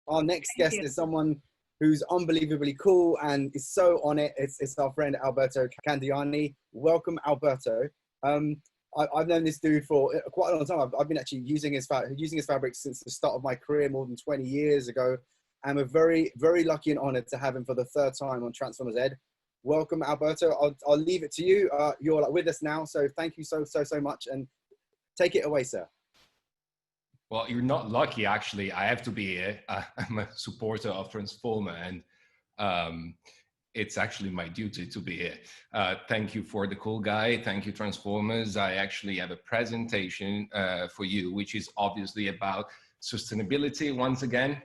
Our next Thank guest you. is someone who's unbelievably cool and is so on it. It's our friend Alberto Candiani. Welcome, Alberto. I've known this dude for quite a long time. I've been actually using his fabrics since the start of my career more than 20 years ago. I'm very, very lucky and honored to have him for the third time on Transformers Ed. Welcome, Alberto. I'll leave it to you. You're with us now, so thank you so much, and take it away, sir. Well, you're not lucky, actually. I have to be here. I'm a supporter of Transformer, and it's actually my duty to be here. Thank you for the cool guy. Thank you, Transformers. I actually have a presentation for you, which is obviously about sustainability once again.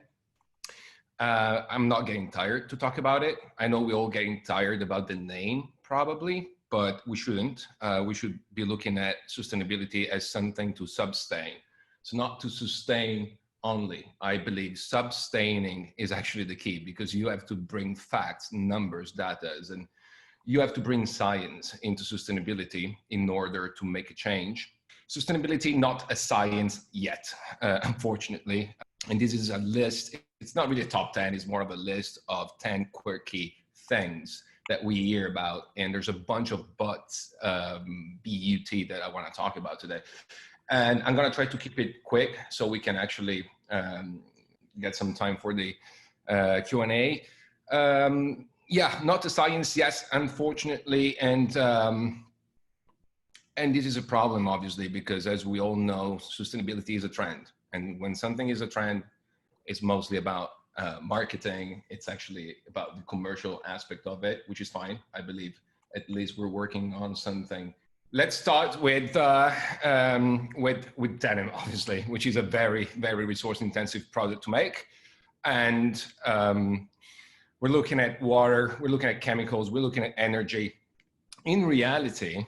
I'm not getting tired to talk about it. I know we're all getting tired about the name, probably, but we shouldn't. We should be looking at sustainability as something to sustain. So not to sustain only. I believe sustaining is actually the key, because you have to bring facts, numbers, data, and you have to bring science into sustainability in order to make a change. Sustainability, not a science yet, unfortunately. And this is a list. It's not really a top 10, it's more of a list of 10 quirky things that we hear about. And there's a bunch of buts, B-U-T, that I want to talk about today. And I'm going to try to keep it quick so we can actually get some time for the Q&A. Yeah, not a science, yes, unfortunately. And this is a problem, obviously, because as we all know, sustainability is a trend. And when something is a trend, it's mostly about marketing. It's actually about the commercial aspect of it, which is fine. I believe at least we're working on something. Let's start with Denim, obviously, which is a very, very resource-intensive product to make. And we're looking at water, we're looking at chemicals, we're looking at energy. In reality,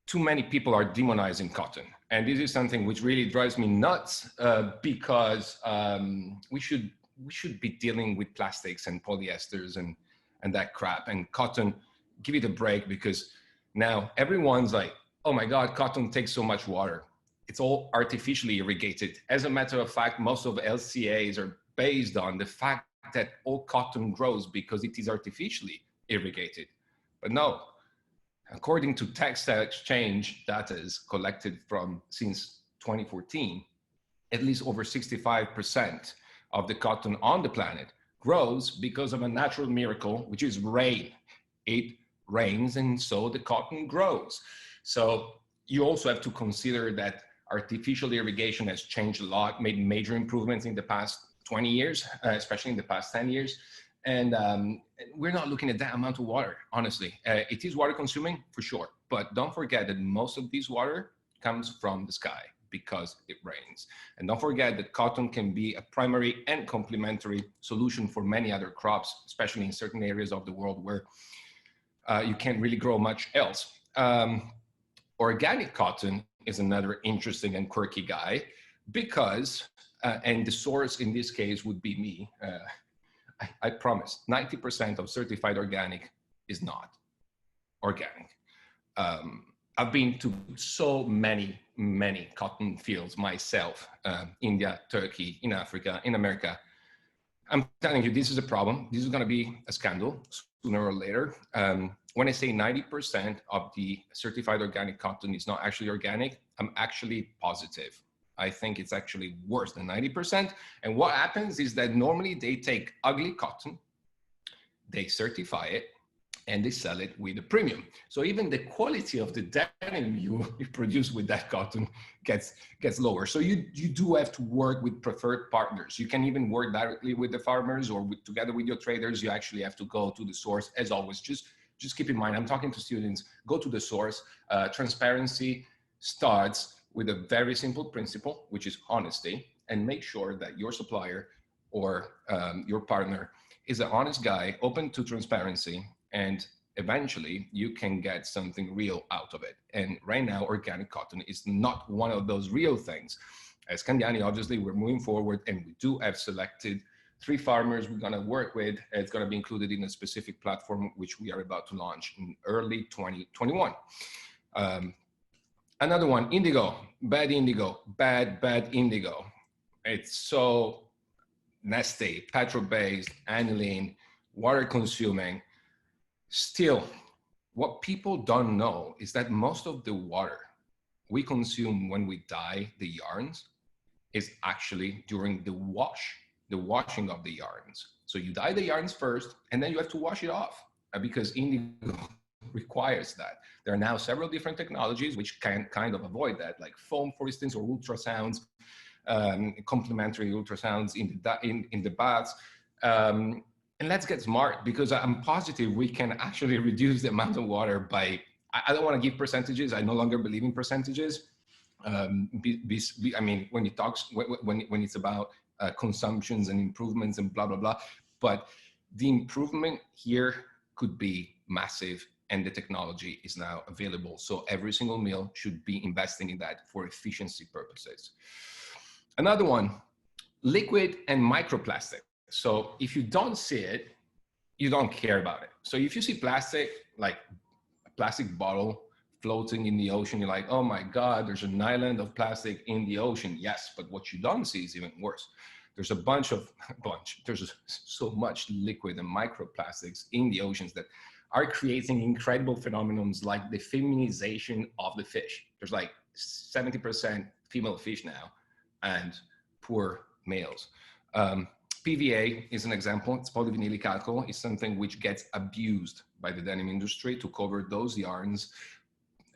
too many people are demonizing cotton. And this is something which really drives me nuts, because we should be dealing with plastics and polyesters and that crap. And cotton, give it a break, because now everyone's like, oh my God, cotton takes so much water. It's all artificially irrigated. As a matter of fact, most of LCAs are based on the fact that all cotton grows because it is artificially irrigated. But no, according to Textile Exchange data is collected since 2014, at least over 65% of the cotton on the planet grows because of a natural miracle, which is rain. It rains, and so the cotton grows. So you also have to consider that artificial irrigation has changed a lot, made major improvements in the past 20 years, especially in the past 10 years. And we're not looking at that amount of water, honestly. It is water consuming for sure, but don't forget that most of this water comes from the sky because it rains. And don't forget that cotton can be a primary and complementary solution for many other crops, especially in certain areas of the world where you can't really grow much else. Organic cotton is another interesting and quirky guy because, and the source in this case would be me, I promise, 90% of certified organic is not organic. I've been to so many cotton fields myself, India, Turkey, in Africa, in America. I'm telling you, this is a problem. This is going to be a scandal sooner or later. When I say 90% of the certified organic cotton is not actually organic, I'm actually positive. I think it's actually worse than 90%. And what happens is that normally they take ugly cotton, they certify it, and they sell it with a premium. So even the quality of the denim you produce with that cotton gets lower. So you do have to work with preferred partners. You can even work directly with the farmers or together with your traders. You actually have to go to the source. As always, just keep in mind, I'm talking to students, go to the source. Transparency starts with a very simple principle, which is honesty, and make sure that your supplier or your partner is an honest guy, open to transparency, and eventually you can get something real out of it. And right now, organic cotton is not one of those real things. As Candiani, obviously, we're moving forward, and we do have selected 3 farmers we're gonna work with. It's gonna be included in a specific platform, which we are about to launch in early 2021. Another one, indigo, bad indigo. It's so Neste, petrol-based, aniline, water-consuming. Still, what people don't know is that most of the water we consume when we dye the yarns is actually during the washing of the yarns. So you dye the yarns first, and then you have to wash it off because Indigo requires that. There are now several different technologies which can kind of avoid that, like foam, for instance, or ultrasounds, complementary ultrasounds in the baths. And let's get smart, because I'm positive we can actually reduce the amount of water by, I don't want to give percentages. I no longer believe in percentages. I mean, when it talks, when it's about consumptions and improvements and blah, blah, blah, but the improvement here could be massive, and the technology is now available. So every single meal should be investing in that for efficiency purposes. Another one, liquid and microplastic. So if you don't see it, you don't care about it. So if you see plastic, like a plastic bottle floating in the ocean, you're like, oh my God, there's an island of plastic in the ocean. Yes, but what you don't see is even worse. There's there's so much liquid and microplastics in the oceans that are creating incredible phenomenons like the feminization of the fish. There's like 70% female fish now and poor males. PVA is an example. It's polyvinylic alcohol. It's something which gets abused by the denim industry to cover those yarns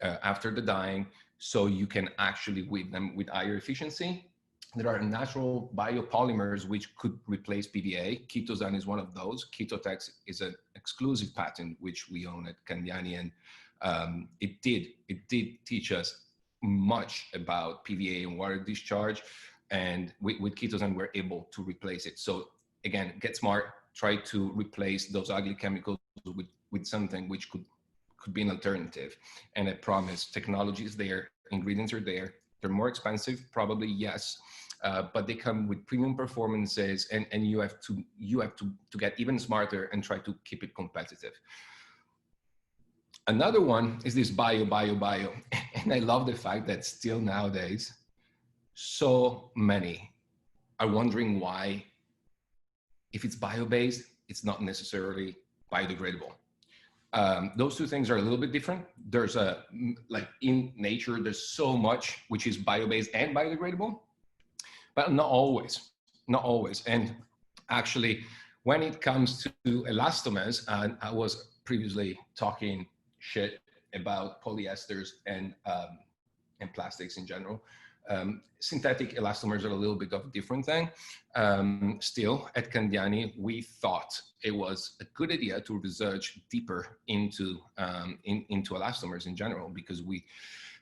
after the dyeing, so you can actually weave them with higher efficiency. There are natural biopolymers which could replace PVA. Ketozan is one of those. Ketotex is an exclusive patent which we own at Candiani, and it did teach us much about PVA and water discharge. And with Ketozan, we're able to replace it. So again, get smart, try to replace those ugly chemicals with something which could be an alternative. And I promise, technology is there, ingredients are there. They're more expensive, probably, yes, but they come with premium performances, and you have to get even smarter and try to keep it competitive. Another one is this bio. And I love the fact that still nowadays, so many are wondering why, if it's bio-based, it's not necessarily biodegradable. Those two things are a little bit different. There's like in nature, there's so much which is bio-based and biodegradable, but not always. And actually, when it comes to elastomers, and I was previously talking shit about polyesters and plastics in general. Synthetic elastomers are a little bit of a different thing. Still, at Candiani, we thought it was a good idea to research deeper into elastomers in general, because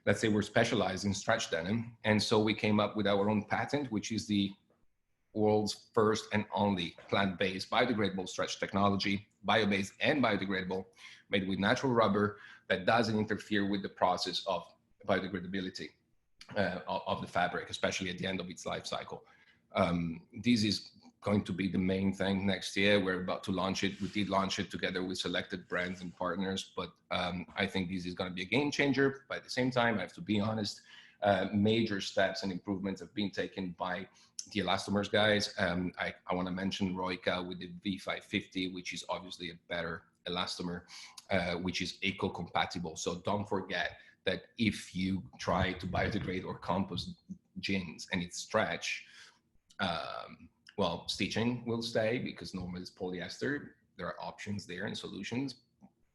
let's say we're specialized in stretch denim. And so we came up with our own patent, which is the world's first and only plant-based biodegradable stretch technology, bio-based and biodegradable, made with natural rubber that doesn't interfere with the process of biodegradability of the fabric, especially at the end of its life cycle. This is going to be the main thing next year. We're about to launch it. We did launch it together with selected brands and partners, but I think this is going to be a game changer. But at the same time, I have to be honest, major steps and improvements have been taken by the elastomers guys. I want to mention Roika with the V550, which is obviously a better elastomer, which is eco-compatible. So don't forget that if you try to biodegrade or compost jeans and it's stretch, well, stitching will stay because normally it's polyester. There are options there and solutions.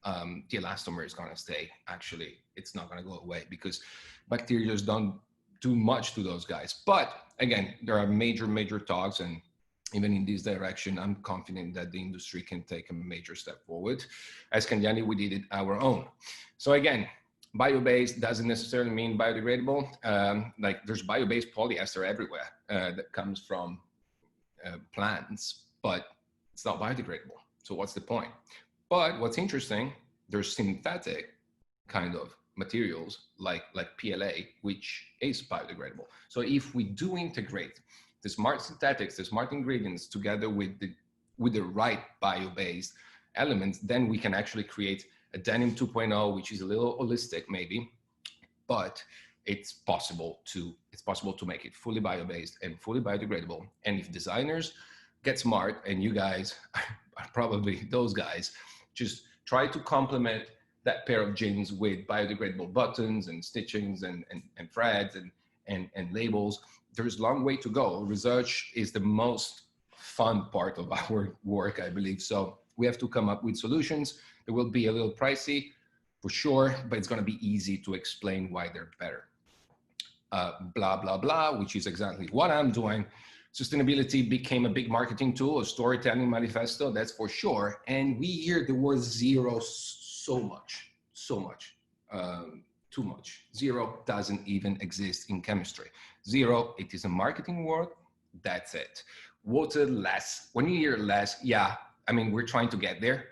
The elastomer is going to stay. Actually, it's not going to go away because bacteria just don't do much to those guys. But again, there are major talks, and even in this direction, I'm confident that the industry can take a major step forward. As Candiani, we did it our own. So again, bio-based doesn't necessarily mean biodegradable. Like there's bio-based polyester everywhere that comes from plants, but it's not biodegradable. So what's the point? But what's interesting, there's synthetic kind of materials like PLA, which is biodegradable. So if we do integrate the smart synthetics, the smart ingredients together with the right bio-based elements, then we can actually create a denim 2.0, which is a little holistic maybe, but it's possible to make it fully bio-based and fully biodegradable. And if designers get smart, and you guys are probably those guys. Just try to complement that pair of jeans with biodegradable buttons and stitchings and threads and labels. There's a long way to go. Research is the most fun part of our work, I believe. So we have to come up with solutions. It will be a little pricey for sure, but it's going to be easy to explain why they're better. Blah, blah, blah, which is exactly what I'm doing. Sustainability became a big marketing tool, a storytelling manifesto, that's for sure. And we hear the word zero so much, too much. Zero doesn't even exist in chemistry. Zero, it is a marketing word, that's it. Water less. When you hear less, yeah, I mean, we're trying to get there.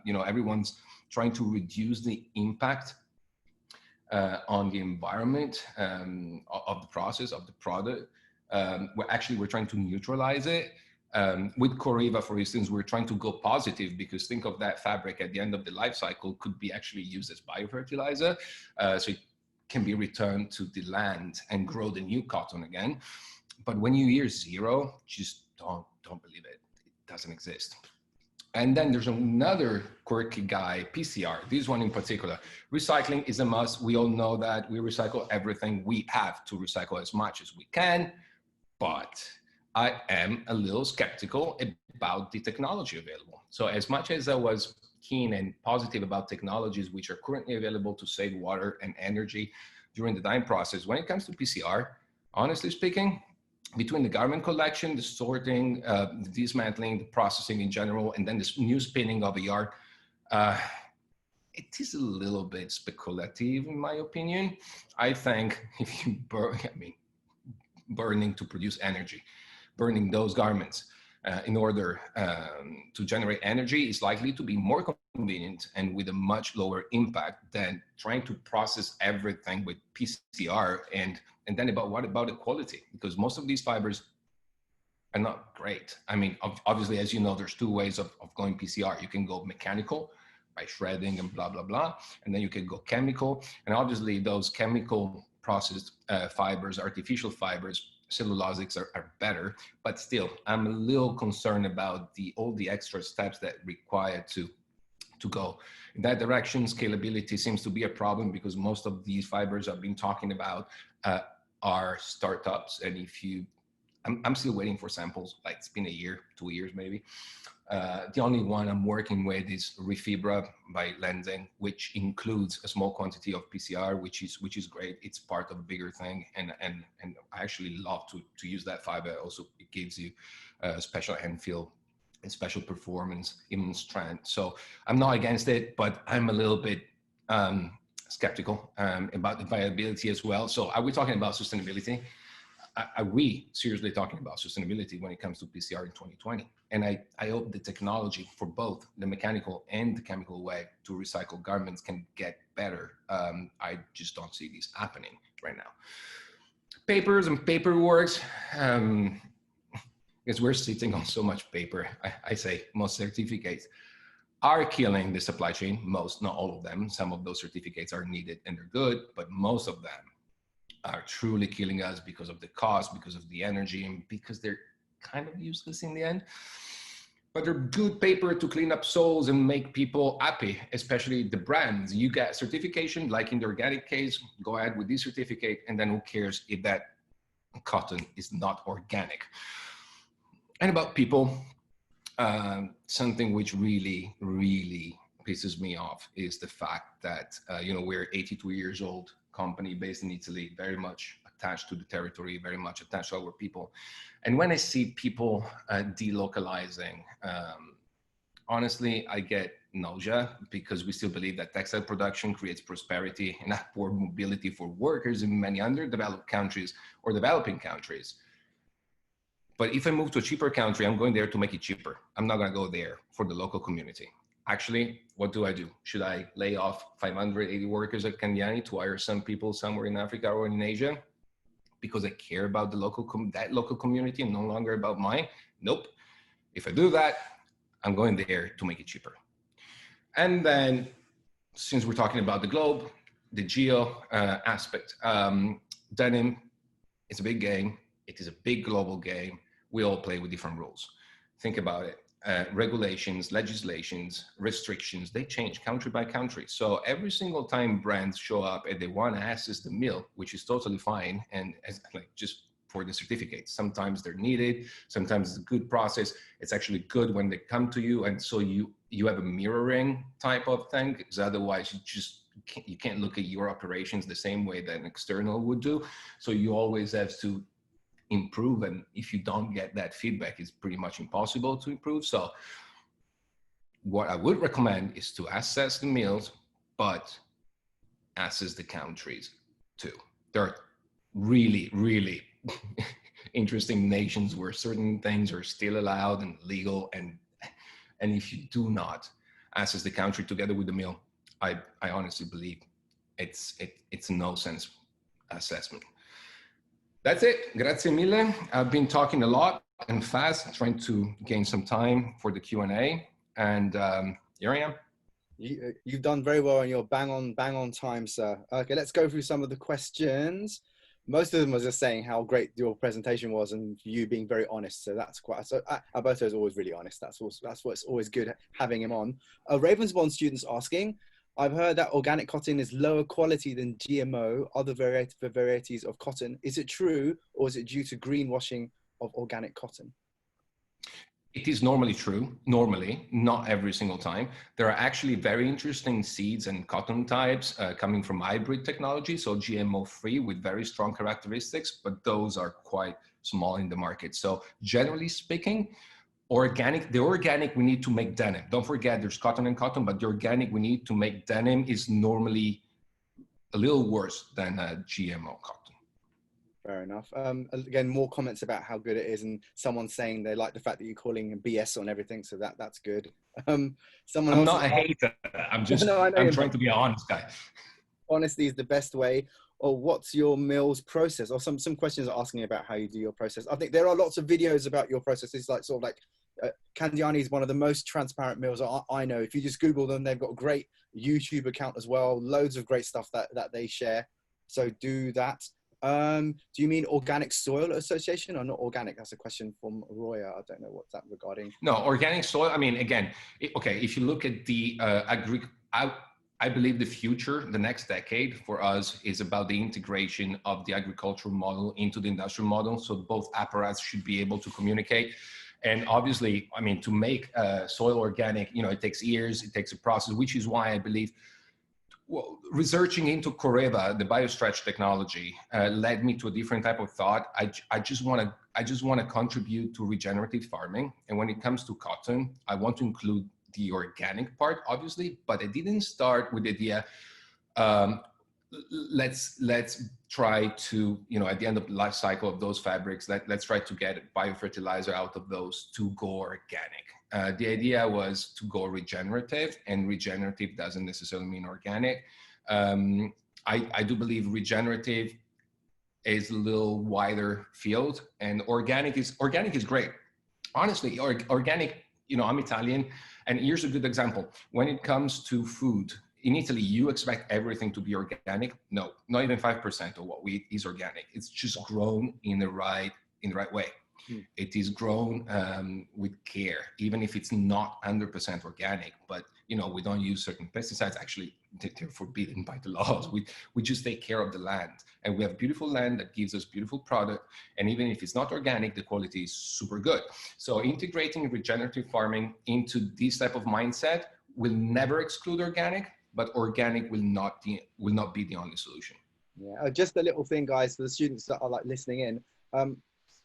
You know, everyone's trying to reduce the impact on the environment of the process, of the product. We're trying to neutralize it. With Corriva, for instance, we're trying to go positive, because think of that fabric at the end of the life cycle could be actually used as biofertilizer. So it can be returned to the land and grow the new cotton again. But when you hear zero, just don't believe it. It doesn't exist. And then there's another quirky guy, PCR, this one in particular. Recycling is a must. We all know that. We recycle everything. We have to recycle as much as we can, but I am a little skeptical about the technology available. So as much as I was keen and positive about technologies which are currently available to save water and energy during the dyeing process, when it comes to PCR, honestly speaking, between the garment collection, the sorting, the dismantling, the processing in general, and then this new spinning of a yarn, it is a little bit speculative in my opinion. I think if you burning to produce energy, burning those garments in order to generate energy is likely to be more convenient and with a much lower impact than trying to process everything with PCR. And then what about the quality? Because most of these fibers are not great. I mean, obviously, as you know, there's two ways of going PCR. You can go mechanical by shredding and blah, blah, blah. And then you can go chemical. And obviously those chemical processed fibers, artificial fibers, cellulosics are better, but still, I'm a little concerned about all the extra steps that require to go in that direction. Scalability seems to be a problem because most of these fibers I've been talking about are startups. And I'm still waiting for samples, like it's been a year, 2 years maybe. The only one I'm working with is Refibra by Lenzing, which includes a small quantity of PCR, which is great. It's part of a bigger thing, and I actually love to use that fiber. Also, it gives you a special hand feel and special performance, even strength. So I'm not against it, but I'm a little bit skeptical about the viability as well. So are we talking about sustainability? Are we seriously talking about sustainability when it comes to PCR in 2020? And I hope the technology for both the mechanical and the chemical way to recycle garments can get better. I just don't see this happening right now. Papers and paperwork, because we're sitting on so much paper. I say most certificates are killing the supply chain. Most, not all of them. Some of those certificates are needed and they're good, but most of them are truly killing us because of the cost, because of the energy, and because they're kind of useless in the end. But they're good paper to clean up souls and make people happy, especially the brands. You get certification, like in the organic case, go ahead with this certificate, and then who cares if that cotton is not organic. And about people, something which really, really pisses me off is the fact that, we're 82 years old, company based in Italy, very much attached to the territory, very much attached to our people. And when I see people delocalizing, honestly, I get nausea, because we still believe that textile production creates prosperity and upward mobility for workers in many underdeveloped countries or developing countries. But if I move to a cheaper country, I'm going there to make it cheaper. I'm not going to go there for the local community. Actually, what do? Should I lay off 580 workers at Candiani to hire some people somewhere in Africa or in Asia because I care about the local community and no longer about mine? Nope. If I do that, I'm going there to make it cheaper. And then, since we're talking about the globe, the geo aspect, denim is a big game. It is a big global game. We all play with different rules. think about it. Regulations, legislations, restrictions, they change country by country. So every single time brands show up and they want to access the mill, which is totally fine, and as, like, just for the certificates, sometimes they're needed, sometimes it's a good process. It's actually good when they come to you, and so you have a mirroring type of thing, because otherwise you can't look at your operations the same way that an external would do. So you always have to improve, and if you don't get that feedback, it's pretty much impossible to improve. So what I would recommend is to assess the mills, but assess the countries too. There are really, really interesting nations where certain things are still allowed and legal, and if you do not assess the country together with the mill, I honestly believe it's a no sense assessment. That's it. Grazie mille. I've been talking a lot and fast, trying to gain some time for the Q&A, and here I am. You've done very well, and you're bang on time, sir. Okay, let's go through some of the questions. Most of them was just saying how great your presentation was and you being very honest. So that's quite, so Alberto is always really honest. That's what's always good having him on. Ravensbourne students asking, I've heard that organic cotton is lower quality than GMO, other varieties of cotton. Is it true, or is it due to greenwashing of organic cotton? It is normally true, normally, not every single time. There are actually very interesting seeds and cotton types coming from hybrid technology, so GMO-free with very strong characteristics, but those are quite small in the market. So generally speaking, the organic we need to make denim. Don't forget there's cotton and cotton, but the organic we need to make denim is normally a little worse than GMO cotton. Fair enough. Again, more comments about how good it is, and someone saying they like the fact that you're calling BS on everything, so that's good. I'm not a hater. I'm just I'm trying to be an honest guy. Honesty is the best way. Or what's your mill's process? Or some questions are asking about how you do your process. I think there are lots of videos about your process. It's like sort of like Candiani is one of the most transparent mills I know. If you just Google them, they've got a great YouTube account as well. Loads of great stuff that they share. So do that. Do you mean Organic Soil Association or not organic? That's a question from Roya. I don't know what's that regarding. No, organic soil. I mean, again, okay, if you look at the I believe the future, the next decade for us is about the integration of the agricultural model into the industrial model. So both apparatus should be able to communicate. And obviously, I mean, to make soil organic, it takes years, it takes a process, which is why I believe, well, researching into Coreva, the biostretch technology, led me to a different type of thought. I just want to contribute to regenerative farming. And when it comes to cotton, I want to include the organic part, obviously, but I didn't start with the idea, let's try to, at the end of the life cycle of those fabrics, let's try to get biofertilizer out of those to go organic. The idea was to go regenerative, and regenerative doesn't necessarily mean organic. I do believe regenerative is a little wider field, and organic is great. Honestly, organic, I'm Italian, and here's a good example. When it comes to food, in Italy, you expect everything to be organic. No, not even 5% of what we eat is organic. It's just grown in the right way. It is grown with care, even if it's not 100% organic. But we don't use certain pesticides. Actually, they're forbidden by the laws. We just take care of the land, and we have beautiful land that gives us beautiful product. And even if it's not organic, the quality is super good. So integrating regenerative farming into this type of mindset will never exclude organic, but organic will not be the only solution. Yeah, just a little thing, guys, for the students that are listening in.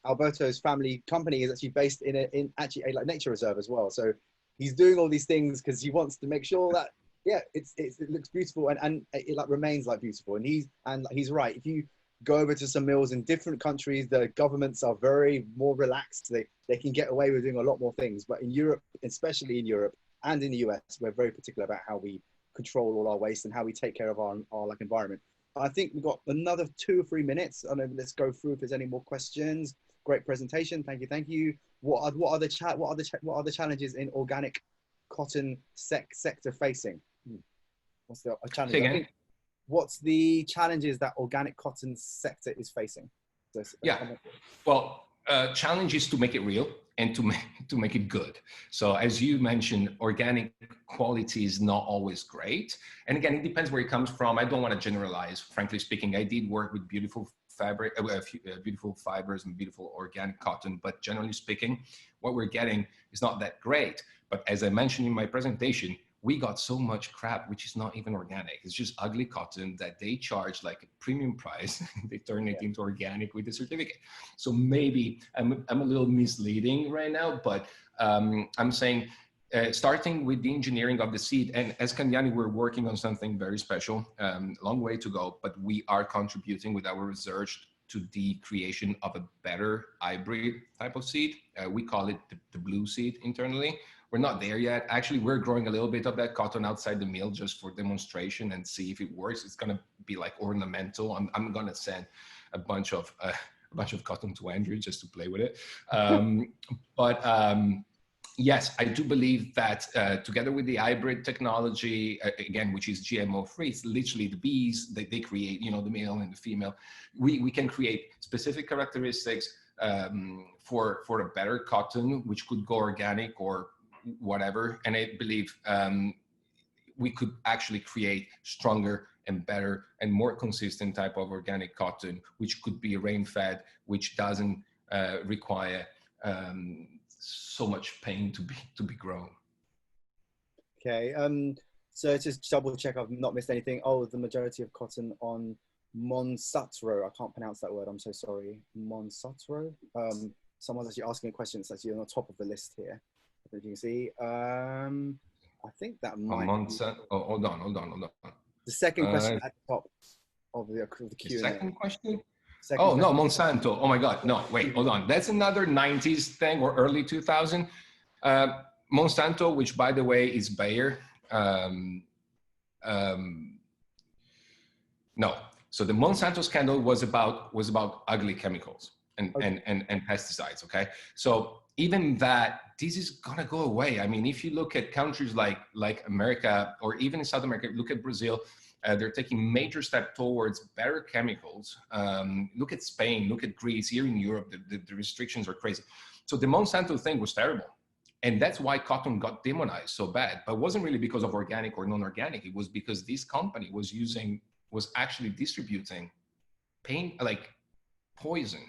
Alberto's family company is actually based in a nature reserve as well. So he's doing all these things because he wants to make sure that it looks beautiful and it remains beautiful. And he's right. If you go over to some mills in different countries, the governments are very more relaxed. They can get away with doing a lot more things. But in Europe, especially in Europe and in the US, we're very particular about how we control all our waste and how we take care of our environment. I think we've got another 2 or 3 minutes. I know, let's go through if there's any more questions. Great presentation. Thank you. What are the challenges in organic cotton sector facing? What's the challenge? What's the challenges that organic cotton sector is facing? Yeah. Well, challenge is to make it real and to make it good. So as you mentioned, organic quality is not always great. And again, it depends where it comes from. I don't want to generalize, frankly speaking. I did work with beautiful fabric, beautiful fibers and beautiful organic cotton, but generally speaking, what we're getting is not that great. But as I mentioned in my presentation, we got so much crap, which is not even organic. It's just ugly cotton that they charge like a premium price. They turn it into organic with a certificate. So maybe I'm a little misleading right now, but I'm saying starting with the engineering of the seed. And as Candiani, we're working on something very special, long way to go, but we are contributing with our research to the creation of a better hybrid type of seed. We call it the blue seed internally. We're not there yet. Actually, we're growing a little bit of that cotton outside the mill just for demonstration and see if it works. It's gonna be like ornamental. I'm gonna send a bunch of cotton to Andrew just to play with it. Yes, I do believe that together with the hybrid technology, again, which is GMO free, it's literally the bees that they create, you know, the male and the female. We can create specific characteristics for a better cotton, which could go organic or whatever. And I believe we could actually create stronger and better and more consistent type of organic cotton, which could be rain-fed, which doesn't require so much pain to be grown. Okay, so just double check I've not missed anything. Oh, the majority of cotton on Monsanto. I can't pronounce that word. I'm so sorry. Monsanto. Someone's actually asking a question. It's actually on the top of the list here. As you can see, I think that might. Monsanto. Oh, hold on. The second question at the top of the Q&A. The second question. Second oh question. no, Monsanto. Oh my God, no. Wait, hold on. That's another '90s thing or early 2000. Monsanto, which by the way is Bayer. No. So the Monsanto scandal was about ugly chemicals and pesticides. Okay. So even that, this is gonna go away. I mean, if you look at countries like America or even in South America, look at Brazil, they're taking major steps towards better chemicals. Look at Spain, look at Greece, here in Europe, the restrictions are crazy. So the Monsanto thing was terrible. And that's why cotton got demonized so bad, but it wasn't really because of organic or non-organic. It was because this company was actually distributing poison,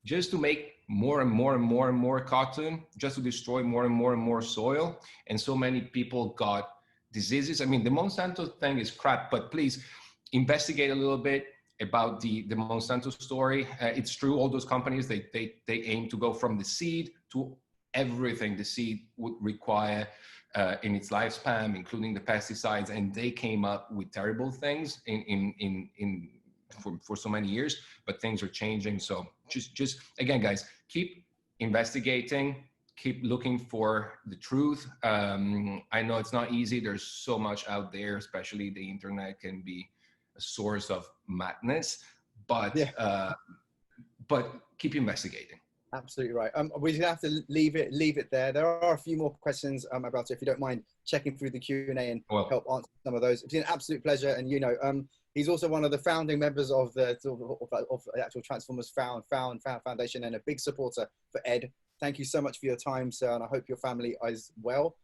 just to make more and more cotton, just to destroy more and more soil. And so many people got diseases. I mean, the Monsanto thing is crap, but please investigate a little bit about the Monsanto story. It's true, all those companies, they aim to go from the seed to everything the seed would require in its lifespan, including the pesticides, and they came up with terrible things for so many years, but things are changing. So just again, guys, keep investigating, keep looking for the truth. I know it's not easy. There's so much out there, especially the internet can be a source of madness, but keep investigating. Absolutely right. We're gonna have to leave it there. There are a few more questions about it. If you don't mind checking through the Q&A and help answer some of those. It's been an absolute pleasure. And he's also one of the founding members of the actual Transformers Foundation and a big supporter for Ed. Thank you so much for your time, sir, and I hope your family is well.